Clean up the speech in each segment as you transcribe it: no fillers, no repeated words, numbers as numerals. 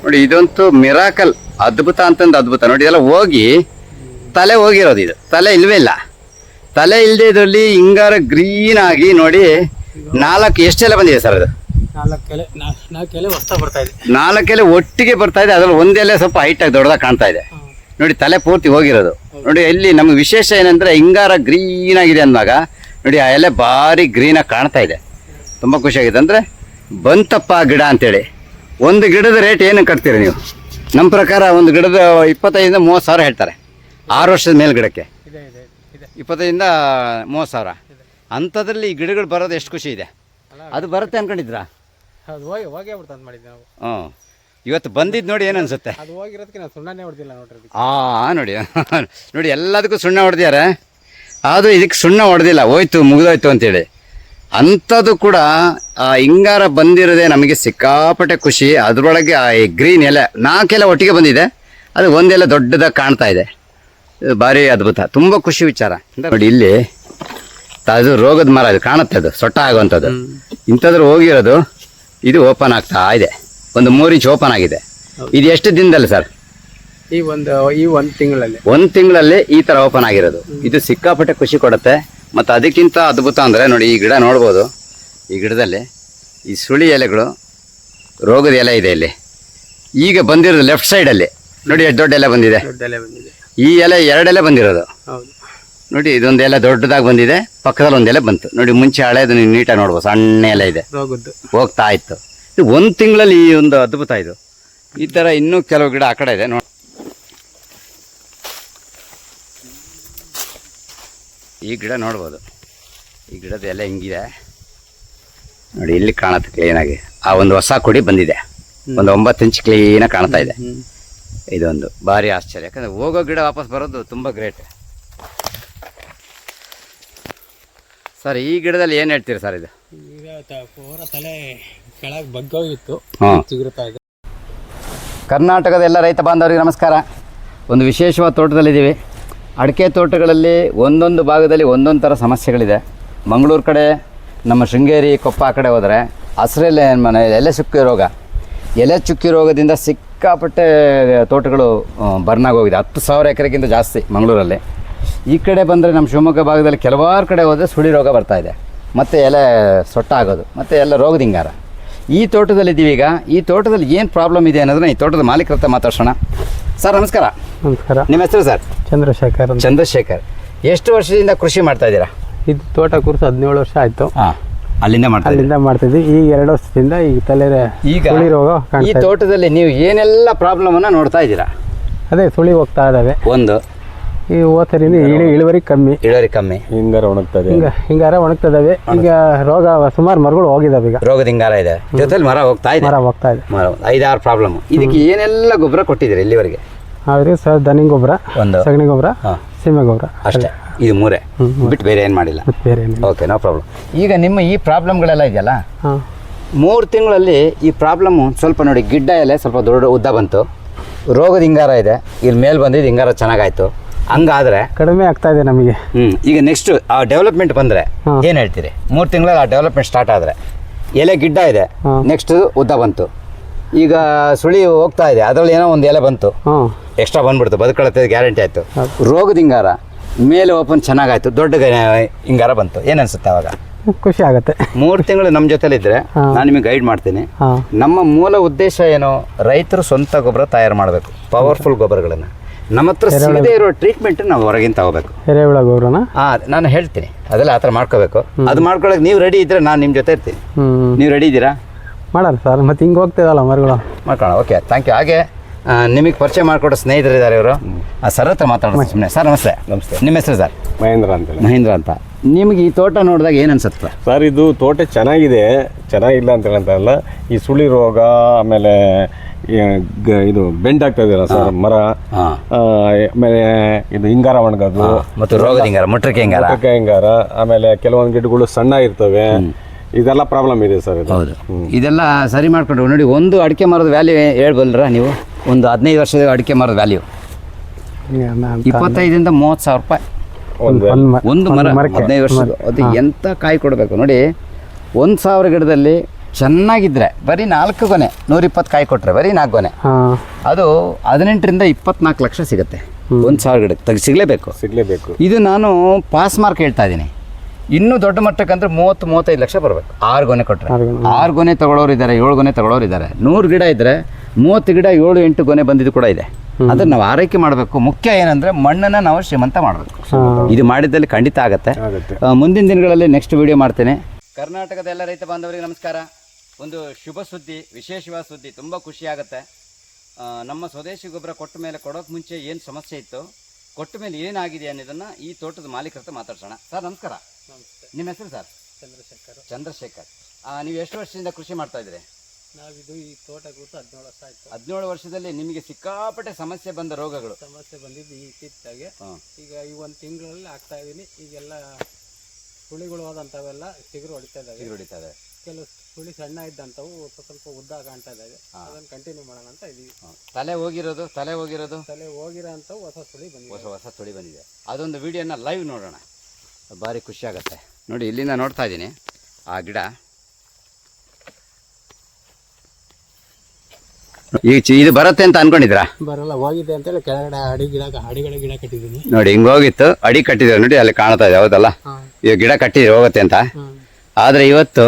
ನೋಡಿ ಇದಂತೂ ಮಿರಾಕಲ್, ಅದ್ಭುತ ಅಂತಂದು ಅದ್ಭುತ. ನೋಡಿ ಇದೆಲ್ಲ ಹೋಗಿ ತಲೆ ಹೋಗಿರೋದು, ಇದು ತಲೆ ಇಲ್ವೇ ಇಲ್ಲ. ತಲೆ ಇಲ್ಲದೆ ಇದರಲ್ಲಿ ಹಿಂಗಾರ ಗ್ರೀನ್ ಆಗಿ ನೋಡಿ 4 ಎಷ್ಟೆಲ್ಲ ಬಂದಿದೆ ಸರ್ ಅದು? 4 ಎಲೆ ಬರ್ತಾ ಇದೆ. 4 ಎಲೆ ಒಟ್ಟಿಗೆ ಬರ್ತಾ ಇದೆ. ಅದ್ರಲ್ಲಿ ಒಂದೆಲೆ ಸ್ವಲ್ಪ ಹೈಟ್ ಆಗಿ ದೊಡ್ಡದಾಗಿ ಕಾಣ್ತಾ ಇದೆ. ನೋಡಿ ತಲೆ ಪೂರ್ತಿ ಹೋಗಿರೋದು. ನೋಡಿ ಇಲ್ಲಿ ನಮ್ಗೆ ವಿಶೇಷ ಏನಂದ್ರೆ ಹಿಂಗಾರ ಗ್ರೀನ್ ಆಗಿದೆ ಅಂದಾಗ ನೋಡಿ ಆ ಎಲೆ ಭಾರಿ ಗ್ರೀನ್ ಆಗಿ ಕಾಣ್ತಾ ಇದೆ. ತುಂಬಾ ಖುಷಿ ಆಗಿದೆ. ಅಂದ್ರೆ ಬಂತಪ್ಪ ಗಿಡ ಅಂತೇಳಿ. ಒಂದು ಗಿಡದ ರೇಟ್ ಏನು ಕಟ್ತೀರಿ ನೀವು? ನಮ್ಮ ಪ್ರಕಾರ ಒಂದು ಗಿಡದ 25,000-30,000 ಸಾವಿರ ಹೇಳ್ತಾರೆ. 6 ವರ್ಷದ ಮೇಲ್ ಗಿಡಕ್ಕೆ 25,000-30,000 ಸಾವಿರ. ಅಂಥದ್ರಲ್ಲಿ ಈ ಗಿಡಗಳು ಬರೋದು ಎಷ್ಟು ಖುಷಿ ಇದೆ. ಅದು ಬರುತ್ತೆ ಅನ್ಕೊಂಡಿದ್ರಾ? ಇವತ್ತು ಬಂದಿದ್ದು ನೋಡಿ ಏನು ಅನ್ಸುತ್ತೆ? ನೋಡಿ ನೋಡಿ ಎಲ್ಲದಕ್ಕೂ ಸುಣ್ಣ ಹೊಡೆದ್ಯಾರೆ, ಅದು ಇದಕ್ಕೆ ಸುಣ್ಣ ಹೊಡೆದಿಲ್ಲ, ಹೋಯ್ತು ಮುಗಿದೋಯ್ತು ಅಂತೇಳಿ. ಅಂಥದ್ದು ಕೂಡ ಆ ಹಿಂಗಾರ ಬಂದಿರೋದೇ ನಮಗೆ ಸಿಕ್ಕಾಪಟ್ಟೆ ಖುಷಿ. ಅದರೊಳಗೆ ಆ ಗ್ರೀನ್ ಎಲೆ 4 ಎಲೆ ಒಟ್ಟಿಗೆ ಬಂದಿದೆ, ಅದು ಒಂದೆಲೆ ದೊಡ್ಡದಾಗಿ ಕಾಣ್ತಾ ಇದೆ. ಭಾರಿ ಅದ್ಭುತ, ತುಂಬ ಖುಷಿ ವಿಚಾರ. ನೋಡಿ ಇಲ್ಲಿ ಅದು ರೋಗದ ಮರ, ಅದು ಕಾಣುತ್ತೆ, ಅದು ಸೊಟ್ಟ ಆಗುವಂಥದ್ದು. ಇಂಥದ್ರ ಹೋಗಿರೋದು ಇದು ಓಪನ್ ಆಗ್ತಾ ಇದೆ. ಒಂದು 3 ಇಂಚ್ ಓಪನ್ ಆಗಿದೆ. ಇದು ಎಷ್ಟು ದಿನದಲ್ಲಿ ಸರ್? ಈ ಒಂದು ತಿಂಗಳಲ್ಲಿ 1 ತಿಂಗಳಲ್ಲಿ ಈ ತರ ಓಪನ್ ಆಗಿರೋದು. ಇದು ಸಿಕ್ಕಾಪಟ್ಟೆ ಖುಷಿ ಕೊಡುತ್ತೆ. ಮತ್ತು ಅದಕ್ಕಿಂತ ಅದ್ಭುತ ಅಂದರೆ ನೋಡಿ ಈ ಗಿಡ ನೋಡ್ಬೋದು. ಈ ಗಿಡದಲ್ಲಿ ಈ ಸುಳಿ ಎಲೆಗಳು, ರೋಗದ ಎಲೆ ಇದೆ ಇಲ್ಲಿ. ಈಗ ಬಂದಿರೋದು ಲೆಫ್ಟ್ ಸೈಡಲ್ಲಿ ನೋಡಿ ಎಷ್ಟು ದೊಡ್ಡ ಎಲೆ ಬಂದಿದೆ. ಈ ಎಲೆ 2 ಎಲೆ ಬಂದಿರೋದು ನೋಡಿ. ಇದೊಂದು ಎಲೆ ದೊಡ್ಡದಾಗಿ ಬಂದಿದೆ, ಪಕ್ಕದಲ್ಲಿ ಒಂದು ಎಲೆ ಬಂತು ನೋಡಿ. ಮುಂಚೆ ಹಳೆದು ನೀವು ನೀಟಾಗಿ ನೋಡ್ಬೋದು, ಸಣ್ಣ ಎಲೆ ಇದೆ, ಹೋಗ್ತಾ ಇತ್ತು. ಇದು 1 ತಿಂಗಳಲ್ಲಿ ಈ ಒಂದು ಅದ್ಭುತ. ಇದು ಈ ಥರ ಇನ್ನೂ ಕೆಲವು ಗಿಡ ಆ ಕಡೆ ಇದೆ ನೋಡಿ. ಈ ಗಿಡ ನೋಡ್ಬೋದು, ಈ ಗಿಡದ ಎಲೆ ಹಿಂಗಿದೆ ನೋಡಿ. ಇಲ್ಲಿ ಕಾಣುತ್ತೆ ಕ್ಲೀನಾಗಿ. ಆ ಒಂದು ಹೊಸ ಕೊಡಿ ಬಂದಿದೆ, ಒಂದು 9 ಇಂಚ್ ಕ್ಲೀನಾಗಿ ಕಾಣ್ತಾ ಇದೆ. ಇದೊಂದು ಭಾರಿ ಆಶ್ಚರ್ಯ, ಯಾಕಂದರೆ ಹೋಗೋ ಗಿಡ ವಾಪಸ್ ಬರೋದು ತುಂಬ ಗ್ರೇಟ್. ಸರ್ ಈ ಗಿಡದಲ್ಲಿ ಏನು ಹೇಳ್ತೀರಿ ಸರ್? ಇದು ತಲೆ ಕೆಳಗೆ ಬಗ್ಗೋಗಿತ್ತು, ಚಿಗುರುತ್ತಾ ಇದೆ. ಕರ್ನಾಟಕದ ಎಲ್ಲ ರೈತ ಬಾಂಧವರಿಗೆ ನಮಸ್ಕಾರ. ಒಂದು ವಿಶೇಷವಾದ ತೋಟದಲ್ಲಿದ್ದೀವಿ. ಅಡಿಕೆ ತೋಟಗಳಲ್ಲಿ ಒಂದೊಂದು ಭಾಗದಲ್ಲಿ ಒಂದೊಂದು ಥರ ಸಮಸ್ಯೆಗಳಿದೆ. ಮಂಗಳೂರು ಕಡೆ, ನಮ್ಮ ಶೃಂಗೇರಿ ಕೊಪ್ಪ ಆ ಕಡೆ ಹೋದರೆ ಹಸಿರೆಲೆ ಎಲೆ ಚುಕ್ಕಿ ರೋಗ, ಎಲೆ ಚುಕ್ಕಿ ರೋಗದಿಂದ ಸಿಕ್ಕಾಪಟ್ಟೆ ತೋಟಗಳು ಬರ್ನಾಗಿ ಹೋಗಿದೆ. 10,000 ಎಕರೆಗಿಂತ ಜಾಸ್ತಿ ಮಂಗಳೂರಲ್ಲಿ. ಈ ಕಡೆ ಬಂದರೆ ನಮ್ಮ ಶಿವಮೊಗ್ಗ ಭಾಗದಲ್ಲಿ ಕೆಲವಾರು ಕಡೆ ಹೋದರೆ ಸುಳಿ ರೋಗ ಬರ್ತಾಯಿದೆ, ಮತ್ತು ಎಲೆ ಸೊಟ್ಟ ಆಗೋದು, ಮತ್ತು ಎಲ್ಲ ರೋಗದ ಹಿಂಗಾರ. ಈ ತೋಟದಲ್ಲಿದ್ದೀವಿ ಈಗ. ಈ ತೋಟದಲ್ಲಿ ಏನು ಪ್ರಾಬ್ಲಮ್ ಇದೆ ಅನ್ನೋದನ್ನ ಈ ತೋಟದ ಮಾಲೀಕರ ಹತ್ರ ಮಾತಾಡ್ಸೋಣ. ಸರ್ ನಮಸ್ಕಾರ. ನಮಸ್ಕಾರ. ನಿಮ್ಮ ಹೆಸರು ಸರ್? ಚಂದ್ರಶೇಖರ್. ಚಂದ್ರಶೇಖರ್, ಎಷ್ಟು ವರ್ಷದಿಂದ ಕೃಷಿ ಮಾಡ್ತಾ ಇದ್ದೀರಾ? ಇದು ತೋಟ ಕೂರ್ಸು 17 ವರ್ಷ ಆಯಿತು. ಹಾಂ, ಅಲ್ಲಿಂದ ಮಾಡ್ತಿದ್ವಿ. ಈಗ 2 ವರ್ಷದಿಂದ ಈಗ ತಲೆ ಸುಳಿ ರೋಗ. ಈ ತೋಟದಲ್ಲಿ ನೀವು ಏನೆಲ್ಲ ಪ್ರಾಬ್ಲಮನ್ನು ನೋಡ್ತಾ ಇದ್ದೀರಾ? ಅದೇ ಸುಳಿ ಹೋಗ್ತಾ ಇದ್ದಾವೆ. ಒಂದು ಈ ಹೋತರಿಂದ ಇಳುವರಿ ಕಮ್ಮಿ, ಹಿಂಗಾರ ಒಣಗ್ತದೆ, ಹಿಂಗಾರ ಒಣಗ್ತದವೆ. ಈಗ ರೋಗ ಸುಮಾರು ಮರಗಳು ಹೋಗಿದಾವೆ. ಈಗ ರೋಗದ ಹಿಂಗಾರ ಇದೆ, ಜೊತೆಲಿ ಮರ ಹೋಗ್ತಾ ಇದೆ. 5-6 ಪ್ರಾಬ್ಲಮ್. ಇದಕ್ಕೆ ಏನೆಲ್ಲ ಗೊಬ್ಬರ ಕೊಟ್ಟಿದ್ದೀರಿ ಇಲ್ಲಿವರೆಗೆ? ಅವ್ರಿಗೆ ದನಿ ಗೊಬ್ಬರ, ಸಗಣಿ ಗೊಬ್ಬರ, ಸೀಮೆ ಗೊಬ್ಬರ ಅಷ್ಟೇ. ಇದು 3 ಬಿಟ್ಟು ಬೇರೆ ಏನು ಮಾಡಿಲ್ಲ. Okay, no problem. ಈಗ ನಿಮ್ಮ ಈ ಪ್ರಾಬ್ಲಮ್ಗಳೆಲ್ಲ ಇದೆಯಲ್ಲ, 3 ತಿಂಗಳಲ್ಲಿ ಈ ಪ್ರಾಬ್ಲಮ್ಮು ಸ್ವಲ್ಪ ನೋಡಿ. ಗಿಡ್ಡ ಎಲೆ ಸ್ವಲ್ಪ ದೊಡ್ಡ ಉದ್ದ ಬಂತು, ರೋಗದ ಹಿಂಗಾರ ಇದೆ, ಇಲ್ಲಿ ಮೇಲೆ ಬಂದಿದ್ದು ಹಿಂಗಾರ ಚೆನ್ನಾಗಾಯ್ತು. ಹಂಗಾದ್ರೆ ಕಡಿಮೆ ಆಗ್ತಾ ಇದೆ ನಮಗೆ. ಈಗ ನೆಕ್ಸ್ಟ್ ಆ ಡೆವಲಪ್ಮೆಂಟ್ ಬಂದರೆ ಏನು ಹೇಳ್ತೀರಿ? 3 ತಿಂಗಳಲ್ಲಿ ಆ ಡೆವಲಪ್ಮೆಂಟ್ ಸ್ಟಾರ್ಟ್ ಆದರೆ ಎಲೆ ಗಿಡ್ಡ ಇದೆ, ನೆಕ್ಸ್ಟ್ ಉದ್ದ ಬಂತು, ಈಗ ಸುಳಿ ಹೋಗ್ತಾ ಇದೆ, ಅದರಲ್ಲಿ ಏನೋ ಒಂದು ಎಲೆ ಬಂತು, ಎಕ್ಸ್ಟ್ರಾ ಬಂದ್ಬಿಡ್ತು, ಬದುಕೊಳ್ಳುತ್ತೆ ಗ್ಯಾರಂಟಿ ಆಯಿತು. ರೋಗದ ಹಿಂಗಾರ ಮೇಲೆ ಓಪನ್ ಚೆನ್ನಾಗಾಯ್ತು, ದೊಡ್ಡ ಹಿಂಗಾರ ಬಂತು. ಏನು ಅನ್ಸುತ್ತೆ ಅವಾಗ? ಖುಷಿ ಆಗುತ್ತೆ. 3 ತಿಂಗಳು ನಮ್ಮ ಜೊತೆಲಿದ್ದರೆ ನಾನು ನಿಮಗೆ ಗೈಡ್ ಮಾಡ್ತೀನಿ. ನಮ್ಮ ಮೂಲ ಉದ್ದೇಶ ಏನು? ರೈತರು ಸ್ವಂತ ಗೊಬ್ಬರ ತಯಾರು ಮಾಡಬೇಕು, ಪವರ್ಫುಲ್ ಗೊಬ್ಬರಗಳನ್ನು. ನಮ್ಮ ಹತ್ರ ಸಿಗದೇ ಇರೋ ಟ್ರೀಟ್ಮೆಂಟ್ ನಾವು ಹೊರಗಿಂದ ತಗೋಬೇಕು. ಎರೆಹುಳ ಗೊಬ್ಬರನ ನಾನು ಹೇಳ್ತೀನಿ, ಅದೆಲ್ಲ ಆ ಥರ ಮಾಡ್ಕೋಬೇಕು. ಅದು ಮಾಡ್ಕೊಳಕ್ಕೆ ನೀವು ರೆಡಿ ಇದ್ದರೆ ನಾನು ನಿಮ್ಮ ಜೊತೆ ಇರ್ತೀನಿ. ನೀವು ರೆಡಿ ಇದ್ದೀರಾ? ಮಾಡೋಣ ಸರ್. ಮತ್ತೆ ಹಿಂಗೆ ಹೋಗ್ತಿದಲ್ಲ ಮರಗಳು, ಮಾಡ್ಕೊಳ್ಳೋಣ. Okay, thank you. ಹಾಗೆ ನಿಮಗೆ ಪರಿಚಯ ಮಾಡಿಕೊಡೋ ಸ್ನೇಹಿತರಿದ್ದಾರೆ ಇವರು, ಸರ್ ಹತ್ರ ಮಾತಾಡೋಣ ಸುಮ್ಮನೆ. ಸರ್ ನಮಸ್ತೆ. ನಮಸ್ತೆ. ನಿಮ್ಮ ಹೆಸರು ಸರ್? ಮಹೇಂದ್ರ ಅಂತ. ನಿಮಗೆ ಈ ತೋಟ ನೋಡಿದಾಗ ಏನು ಅನ್ಸುತ್ತೆ ಸರ್? ಇದು ತೋಟ ಚೆನ್ನಾಗಿಲ್ಲ ಅಂತ ಹೇಳ್ತಾರಲ್ಲ. ಈ ಸುಳಿ ರೋಗ, ಆಮೇಲೆ ಇದು ಬೆಂಡ್ ಆಗ್ತಾ ಇದೆಯಲ್ಲ ಸರ್ ಮರ, ಆಮೇಲೆ ಇದು ಹಿಂಗಾರ ಒಣಗೋದು, ಮತ್ತು ರೋಗದ ಹಿಂಗಾರ, ಮುಟ್ರಿಕೆ ಹಿಂಗಾರ, ಆಮೇಲೆ ಕೆಲವೊಂದು ಗಿಡಗಳು ಸಣ್ಣ ಇರ್ತವೆ. ಇದೆಲ್ಲ ಪ್ರಾಬ್ಲಮ್ ಇದೆ ಸರ್. ಹೌದು, ಇದೆಲ್ಲ ಸರಿ ಮಾಡ್ಕೊಂಡು ನೋಡಿ. ಒಂದು ಅಡಿಕೆ ಮರದ ವ್ಯಾಲ್ಯೂ ಹೇಳ್ಬಲ್ರ ನೀವು? ಒಂದು 15 ವರ್ಷದ ಅಡಿಕೆ ಮರದ ವ್ಯಾಲ್ಯೂ 25,000 - 30,000 ರೂಪಾಯಿ ಒಂದು ಮರ. 15 ವರ್ಷದ ಅದು ಎಂಥ ಕಾಯಿ ಕೊಡಬೇಕು ನೋಡಿ. 1,000 ಗಿಡದಲ್ಲಿ ಚೆನ್ನಾಗಿದ್ದರೆ ಬರೀ 4 ಗೊನೆ 120 ಕಾಯಿ ಕೊಟ್ಟರೆ ಬರೀ 4 ಗೊನೆ ಹಾಂ ಅದು 18ರಿಂದ 24 ಲಕ್ಷ ಸಿಗುತ್ತೆ 1,000 ಗಿಡಕ್ಕೆ ಸಿಗಲೇಬೇಕು. ಇದು ನಾನು ಪಾಸ್ ಮಾರ್ಕ್ ಹೇಳ್ತಾ ಇದ್ದೀನಿ. ಇನ್ನೂ ದೊಡ್ಡ ಮಟ್ಟಕ್ಕಂದ್ರೆ 30-35 ಲಕ್ಷ ಬರಬೇಕು 6 ಗೊನೆ ಕೊಟ್ಟರೆ. 6 ಗೊನೆ ತಗೊಳ್ಳೋರು ಇದ್ದಾರೆ, 7 ಗೊನೆ ತಗೊಳ್ಳೋರು ಇದ್ದಾರೆ. 100 ಗಿಡ ಇದ್ದರೆ 30 ಗಿಡ 7-8 ಗೊನೆ ಬಂದಿದ್ದು ಕೂಡ ಇದೆ. ಅದನ್ನು ನಾವು ಆರೈಕೆ ಮಾಡಬೇಕು. ಮುಖ್ಯ ಏನಂದರೆ ಮಣ್ಣನ್ನು ನಾವು ಶ್ರೀಮಂತ ಮಾಡಬೇಕು. ಇದು ಮಾಡಿದ್ದಲ್ಲಿ ಖಂಡಿತ ಆಗುತ್ತೆ. ಮುಂದಿನ ದಿನಗಳಲ್ಲಿ ನೆಕ್ಸ್ಟ್ ವಿಡಿಯೋ ಮಾಡ್ತೇನೆ. ಕರ್ನಾಟಕದ ಎಲ್ಲ ರೈತ ಬಾಂಧವರಿಗೆ ನಮಸ್ಕಾರ. ಒಂದು ಶುಭ ಸುದ್ದಿ, ವಿಶೇಷವಾದ ಸುದ್ದಿ, ತುಂಬ ಖುಷಿಯಾಗುತ್ತೆ. ನಮ್ಮ ಸ್ವದೇಶಿ ಗೊಬ್ಬರ ಕೊಟ್ಟ ಮೇಲೆ ಕೊಡೋಕೆ ಮುಂಚೆ ಏನು ಸಮಸ್ಯೆ ಇತ್ತು, ಕೊಟ್ಟ ಮೇಲೆ ಏನಾಗಿದೆ ಅನ್ನೋದನ್ನು ಈ ತೋಟದ ಮಾಲೀಕರ ಹತ್ರ ಮಾತಾಡ್ಸೋಣ. ಸರ್ ನಮಸ್ಕಾರ. ನಿಮ್ಮ ಹೆಸರು ಸರ್? ಚಂದ್ರಶೇಖರ್. ನೀವು ಎಷ್ಟು ವರ್ಷದಿಂದ ಕೃಷಿ ಮಾಡ್ತಾ ಇದ್ದೀರಿ? ನಾವಿದು ಈ ತೋಟ ಕೂತು 17 ವರ್ಷ ಆಯಿತು. 17 ವರ್ಷದಲ್ಲಿ ನಿಮಗೆ ಸಿಕ್ಕಾಪಟ್ಟೆ ಸಮಸ್ಯೆ ಬಂದ ರೋಗಗಳು? ಸಮಸ್ಯೆ ಬಂದಿದ್ದು ಇತ್ತೀಚೆಗೆ. ಈಗ ಈ 1 ತಿಂಗಳಲ್ಲಿ ಆಗ್ತಾ ಇದ್ದೀನಿ. ಈಗೆಲ್ಲ ಸುಳಿಗಳು ಹೋದಂಥವೆಲ್ಲ ಚಿಗುರು ಹೊಡಿತಾ ಇದ್ದಾವೆ. ಕೆಲವು ಸುಳಿ ಸಣ್ಣ ಇದ್ದಂಥವು ಸ್ವಲ್ಪ ಉದ್ದ ಕಾಣ್ತಾ ಇದ್ದಾವೆ. ಅದನ್ನು ಕಂಟಿನ್ಯೂ ಮಾಡೋಣ ಅಂತ ಇದೀವಿ. ತಲೆ ಹೋಗಿರೋ ಅಂಥವು ಹೊಸ ಸುಳಿ ಬಂದಿದೆ. ಹೊಸ ಸುಳಿ ಬಂದಿದೆ. ಅದೊಂದು ವಿಡಿಯೋನ ಲೈವ್ ನೋಡೋಣ, ಭಾರಿ ಖುಷಿ ಆಗುತ್ತೆ. ನೋಡಿ ಇಲ್ಲಿಂದ ನೋಡ್ತಾ ಇದ್ದೀನಿ ಆ ಗಿಡ. ಈಗ ಇದು ಬರುತ್ತೆ ಅಂತ ಅನ್ಕೊಂಡಿದ್ರಾ? ಬರಲ್ಲ, ಹೋಗಿದೆ ಅಂತೇಳಿ ಕೆಳಗಡೆ ಅಡಿಗಳ ಗಿಡ ಕಟ್ಟಿದ್ದೀನಿ. ನೋಡಿ ಹಿಂಗೆ ಹೋಗಿತ್ತು, ಅಡಿ ಕಟ್ಟಿದ್ರೆ ನೋಡಿ ಅಲ್ಲಿ ಕಾಣ್ತಾ ಇದೆ. ಹೌದಲ್ಲ, ಈಗ ಗಿಡ ಕಟ್ಟಿದ್ರೆ ಹೋಗುತ್ತೆ ಅಂತ. ಆದರೆ ಇವತ್ತು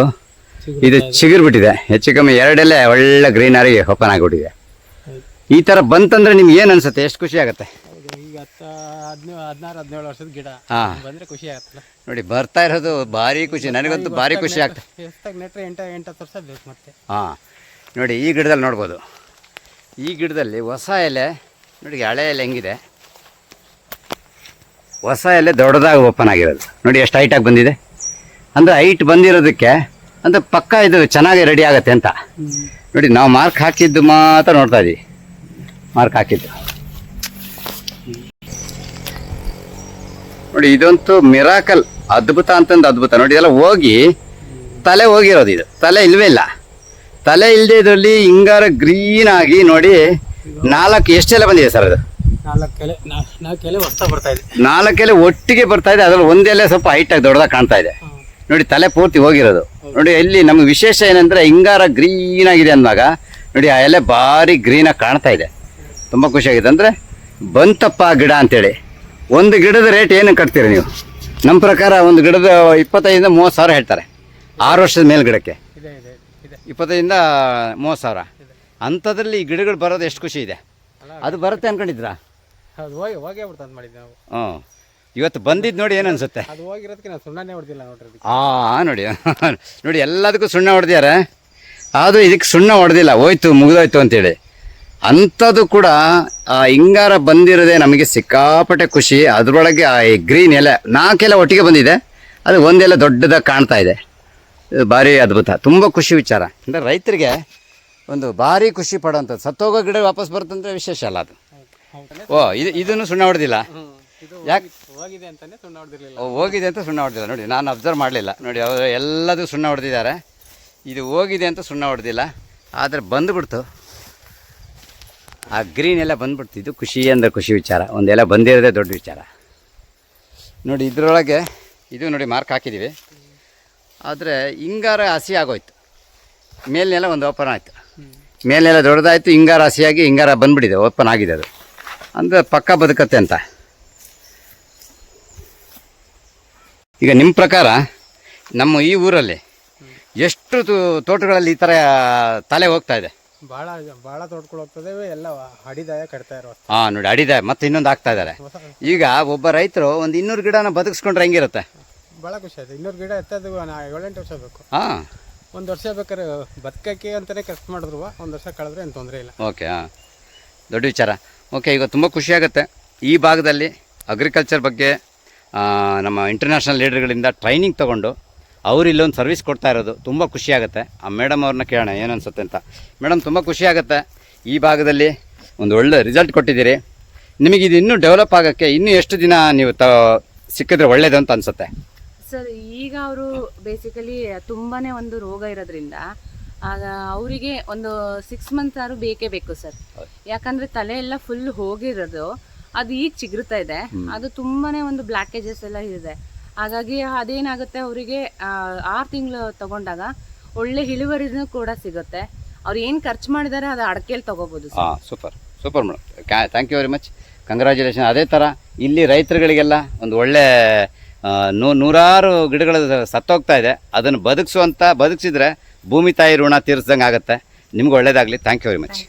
ಇದು ಚಿಗುರು ಬಿಟ್ಟಿದೆ. ಹೆಚ್ಚು ಕಮ್ಮಿ 2 ಎಲೆ ಒಳ್ಳೆ ಗ್ರೀನರಿ ಓಪನ್ ಆಗಿಬಿಟ್ಟಿದೆ. ಈ ಥರ ಬಂತಂದ್ರೆ ನಿಮ್ಗೆ ಏನು ಅನ್ಸುತ್ತೆ? ಎಷ್ಟು ಖುಷಿ ಆಗುತ್ತೆ? ಈಗ 16-17 ವರ್ಷದ ಗಿಡ ಬಂದರೆ ಖುಷಿ ಆಗುತ್ತಲ್ಲ. ನೋಡಿ ಬರ್ತಾ ಇರೋದು ಭಾರಿ ಖುಷಿ. ನನಗಂತೂ ಭಾರಿ ಖುಷಿ ಆಗ್ತದೆ. ಎಷ್ಟಾಗಿ ನೆಟ್ಟರೆ 8 ವರ್ಷ ಬೇಕು ಮತ್ತೆ. ನೋಡಿ ಈ ಗಿಡದಲ್ಲಿ ನೋಡ್ಬೋದು. ಈ ಗಿಡದಲ್ಲಿ ಹೊಸ ಎಲೆ ನೋಡಿ, ಹಳೆ ಎಲೆ ಹೆಂಗಿದೆ, ಹೊಸ ಎಲೆ ದೊಡ್ಡದಾಗಿ ಓಪನ್ ಆಗಿರೋದು ನೋಡಿ. ಎಷ್ಟು ಹೈಟಾಗಿ ಬಂದಿದೆ ಅಂದರೆ, ಹೈಟ್ ಬಂದಿರೋದಕ್ಕೆ ಅಂದರೆ ಪಕ್ಕ ಇದು ಚೆನ್ನಾಗಿ ರೆಡಿ ಆಗುತ್ತೆ ಅಂತ ನೋಡಿ. ನಾವು ಮಾರ್ಕ್ ಹಾಕಿದ್ದು ಮಾತ್ರ ನೋಡ್ತಾ ಇದ್ದೀವಿ. ಮಾರ್ಕ್ ಹಾಕಿದ್ದು ನೋಡಿ, ಇದಂತೂ ಮಿರಾಕಲ್, ಅದ್ಭುತ ಅಂತಂದು ಅದ್ಭುತ. ನೋಡಿ ಇದೆಲ್ಲ ಹೋಗಿ ತಲೆ ಹೋಗಿರೋದು. ಇದು ತಲೆ ಇಲ್ವೇ ಇಲ್ಲ. ತಲೆ ಇಲ್ಲದೆ ಇದರಲ್ಲಿ ಹಿಂಗಾರ ಗ್ರೀನ್ ಆಗಿ ನೋಡಿ 4 ಎಷ್ಟೆಲ್ಲ ಬಂದಿದೆ ಸರ್? ಅದು 4 ಎಲೆ ಹೊಸ ಬರ್ತಾ ಇದೆ. 4 ಎಲೆ ಒಟ್ಟಿಗೆ ಬರ್ತಾ ಇದೆ. ಅದರಲ್ಲಿ ಒಂದೆಲೆ ಸ್ವಲ್ಪ ಹೈಟಾಗಿ ದೊಡ್ಡದಾಗಿ ಕಾಣ್ತಾ ಇದೆ ನೋಡಿ. ತಲೆ ಪೂರ್ತಿ ಹೋಗಿರೋದು ನೋಡಿ. ಇಲ್ಲಿ ನಮ್ಗೆ ವಿಶೇಷ ಏನಂದ್ರೆ ಹಿಂಗಾರ ಗ್ರೀನ್ ಆಗಿದೆ ಅಂದಾಗ ನೋಡಿ ಆ ಎಲೆ ಭಾರಿ ಗ್ರೀನಾಗಿ ಕಾಣ್ತಾ ಇದೆ. ತುಂಬ ಖುಷಿಯಾಗಿದೆ. ಅಂದರೆ ಬಂತಪ್ಪ ಗಿಡ ಅಂತೇಳಿ. ಒಂದು ಗಿಡದ ರೇಟ್ ಏನು ಕಟ್ತೀರಿ ನೀವು? ನಮ್ಮ ಪ್ರಕಾರ ಒಂದು ಗಿಡದ 25-30 ಸಾವಿರ ಹೇಳ್ತಾರೆ. 6 ವರ್ಷದ ಮೇಲೆ ಗಿಡಕ್ಕೆ 25-30 ಸಾವಿರ. ಅಂಥದ್ರಲ್ಲಿ ಈ ಗಿಡಗಳು ಬರೋದು ಎಷ್ಟು ಖುಷಿ ಇದೆ. ಅದು ಬರುತ್ತೆ ಅನ್ಕೊಂಡಿದ್ರಾ? ಹೋಗೇ ಬಿಡ್ತಂತ ಮಾಡಿದ್ದೆ ನಾವು. ಇವತ್ತು ಬಂದಿದ್ದು ನೋಡಿ ಏನು ಅನ್ಸುತ್ತೆ? ಅದು ಹೋಗಿರೋದಕ್ಕೆ ನಾನು ಸುಣ್ಣನೇ ಹೊಡೆದಿಲ್ಲ ನೋಡ್ರಿ. ನೋಡಿ ನೋಡಿ ಎಲ್ಲದಕ್ಕೂ ಸುಣ್ಣ ಹೊಡೆದ್ಯಾರೆ, ಆದರೂ ಇದಕ್ಕೆ ಸುಣ್ಣ ಹೊಡೆದಿಲ್ಲ. ಹೋಯ್ತು ಮುಗಿದೋಯ್ತು ಅಂತೇಳಿ. ಅಂಥದ್ದು ಕೂಡ ಹಿಂಗಾರ ಬಂದಿರೋದೇ ನಮಗೆ ಸಿಕ್ಕಾಪಟ್ಟೆ ಖುಷಿ. ಅದರೊಳಗೆ ಆ ಗ್ರೀನ್ ಎಲೆ 4 ಎಲೆ ಒಟ್ಟಿಗೆ ಬಂದಿದೆ. ಅದು ಒಂದೆಲೆ ದೊಡ್ಡದಾಗಿ ಕಾಣ್ತಾ ಇದೆ. ಭಾರಿ ಅದ್ಭುತ, ತುಂಬ ಖುಷಿ ವಿಚಾರ. ಅಂದರೆ ರೈತರಿಗೆ ಒಂದು ಭಾರಿ ಖುಷಿ ಪಡೋಂಥದ್ದು. ಸತ್ತೋಗೋ ಗಿಡ ವಾಪಸ್ ಬರುತ್ತಂದ್ರೆ ವಿಶೇಷ ಅಲ್ಲ ಅದು. ಇದನ್ನು ಸುಣ್ಣ ಹೊಡೆದಿಲ್ಲ. ಯಾಕೆ ಹೋಗಿದೆ ಅಂತಾನೆ ಸುಣ್ಣ ಹೊಡೆದಿರಲಿಲ್ಲ? ಹೋಗಿದೆ ಅಂತ ಸುಣ್ಣ ಹೊಡೆದಿಲ್ಲ ನೋಡಿ. ನಾನು ಅಬ್ಸರ್ವ್ ಮಾಡಲಿಲ್ಲ ನೋಡಿ. ಅವರು ಎಲ್ಲದೂ ಸುಣ್ಣ ಹೊಡೆದಿದ್ದಾರೆ. ಇದು ಹೋಗಿದೆ ಅಂತ ಸುಣ್ಣ ಹೊಡೆದಿಲ್ಲ. ಆದರೆ ಬಂದುಬಿಡ್ತು, ಆ ಗ್ರೀನ್ ಎಲ್ಲ ಬಂದ್ಬಿಡ್ತು. ಇದು ಖುಷಿ ಅಂದರೆ ಖುಷಿ ವಿಚಾರ. ಒಂದೆಲ್ಲ ಬಂದಿರೋದೇ ದೊಡ್ಡ ವಿಚಾರ ನೋಡಿ. ಇದರೊಳಗೆ ಇದು ನೋಡಿ ಮಾರ್ಕ್ ಹಾಕಿದ್ದೀವಿ. ಆದರೆ ಹಿಂಗಾರ ಹಸಿ ಆಗೋಯ್ತು. ಮೇಲಿನೆಲ್ಲ ಒಂದು ಓಪನ್ ಆಯಿತು. ಮೇಲೆಲ್ಲ ದೊಡ್ಡದಾಯಿತು. ಹಿಂಗಾರ ಹಸಿಯಾಗಿ ಹಿಂಗಾರ ಬಂದುಬಿಟ್ಟಿದೆ, ಓಪನ್ ಆಗಿದೆ. ಅದು ಅಂದರೆ ಪಕ್ಕ ಬದುಕತ್ತೆ ಅಂತ. ಈಗ ನಿಮ್ಮ ಪ್ರಕಾರ ನಮ್ಮ ಈ ಊರಲ್ಲಿ ಎಷ್ಟು ತೋಟಗಳಲ್ಲಿ ಈ ಥರ ತಲೆ ಹೋಗ್ತಾ ಇದೆ? ಭಾಳ ತೋಟಗಳು ಹೋಗ್ತದೆ. ಎಲ್ಲ ಅಡಿದಾಯ ಕಟ್ತಾ ಇರೋ. ನೋಡಿ ಅಡಿದಾಯ ಮತ್ತೆ ಇನ್ನೊಂದು ಆಗ್ತಾ ಇದ್ದಾರೆ. ಈಗ ಒಬ್ಬ ರೈತರು ಒಂದು 200 ಗಿಡನ ಬದುಕಿಸ್ಕೊಂಡ್ರೆ ಹೆಂಗಿರುತ್ತೆ? ಭಾಳ ಖುಷಿ ಆಯ್ತು. 200 ಗಿಡ ಎತ್ತದು 7-8 ವರ್ಷ ಬೇಕು. 1 ವರ್ಷ ಬೇಕಾದ್ರೆ ಬದುಕಕ್ಕೆ ಅಂತಲೇ ಖರ್ಚು ಮಾಡಿದ್ರು 1 ವರ್ಷ ಕಳೆದ್ರೆ ಏನು ತೊಂದರೆ ಇಲ್ಲ. ಓಕೆ, ದೊಡ್ಡ ವಿಚಾರ. ಓಕೆ, ಈಗ ತುಂಬ ಖುಷಿಯಾಗುತ್ತೆ. ಈ ಭಾಗದಲ್ಲಿ ಅಗ್ರಿಕಲ್ಚರ್ ಬಗ್ಗೆ ನಮ್ಮ ಇಂಟರ್ನ್ಯಾಷನಲ್ ಲೀಡರ್ಗಳಿಂದ ಟ್ರೈನಿಂಗ್ ತೊಗೊಂಡು ಅವ್ರು ಇಲ್ಲೊಂದು ಸರ್ವಿಸ್ ಕೊಡ್ತಾ ಇರೋದು ತುಂಬ ಖುಷಿಯಾಗುತ್ತೆ. ಆ ಮೇಡಮ್ ಅವ್ರನ್ನ ಕೇಳೋಣ ಏನು ಅನಿಸುತ್ತೆ ಅಂತ. ಮೇಡಮ್ ತುಂಬ ಖುಷಿಯಾಗುತ್ತೆ. ಈ ಭಾಗದಲ್ಲಿ ಒಂದು ಒಳ್ಳೆ ರಿಸಲ್ಟ್ ಕೊಟ್ಟಿದ್ದೀರಿ. ನಿಮಗೆ ಇದು ಇನ್ನೂ ಡೆವಲಪ್ ಆಗೋಕ್ಕೆ ಇನ್ನೂ ಎಷ್ಟು ದಿನ ನೀವು ಸಿಕ್ಕಿದ್ರೆ ಒಳ್ಳೇದು ಅಂತ ಅನಿಸುತ್ತೆ ಸರ್? ಈಗ ಅವರು ಬೇಸಿಕಲಿ ತುಂಬಾನೇ ಒಂದು ರೋಗ ಇರೋದ್ರಿಂದ ಅವರಿಗೆ ಒಂದು 6 ಮಂತ್ಸ್ ಆದ್ರೂ ಬೇಕೇ ಬೇಕು ಸರ್. ಯಾಕಂದ್ರೆ ತಲೆ ಎಲ್ಲ ಫುಲ್ ಹೋಗಿರೋದು, ಅದು ಈಗ ಚಿಗುರ್ತಾ ಇದೆ. ಅದು ತುಂಬಾನೇ ಒಂದು ಬ್ಲಾಕೇಜಸ್ ಎಲ್ಲ ಇದೆ. ಹಾಗಾಗಿ ಅದೇನಾಗುತ್ತೆ, ಅವರಿಗೆ 6 ತಿಂಗಳು ತಗೊಂಡಾಗ ಒಳ್ಳೆ ಇಳುವರಿನೂ ಕೂಡ ಸಿಗುತ್ತೆ. ಅವ್ರು ಏನು ಖರ್ಚು ಮಾಡಿದಾರೆ ಅದು ಅಡಕೆಯಲ್ಲಿ ತಗೋಬೋದು ಸರ್. ಹಾಂ, super madam, thank you very much, congratulation. ಅದೇ ಥರ ಇಲ್ಲಿ ರೈತರುಗಳಿಗೆಲ್ಲ ಒಂದು ಒಳ್ಳೆ ನೂರಾರು ಗಿಡಗಳು ಸತ್ತೋಗ್ತಾ ಇದೆ, ಅದನ್ನು ಬದುಕಿಸಿದ್ರೆ ಭೂಮಿ ತಾಯಿ ಋಣ ತೀರಿಸ್ದಂಗೆ ಆಗುತ್ತೆ. ನಿಮ್ಗೆ ಒಳ್ಳೇದಾಗಲಿ. Thank you very much.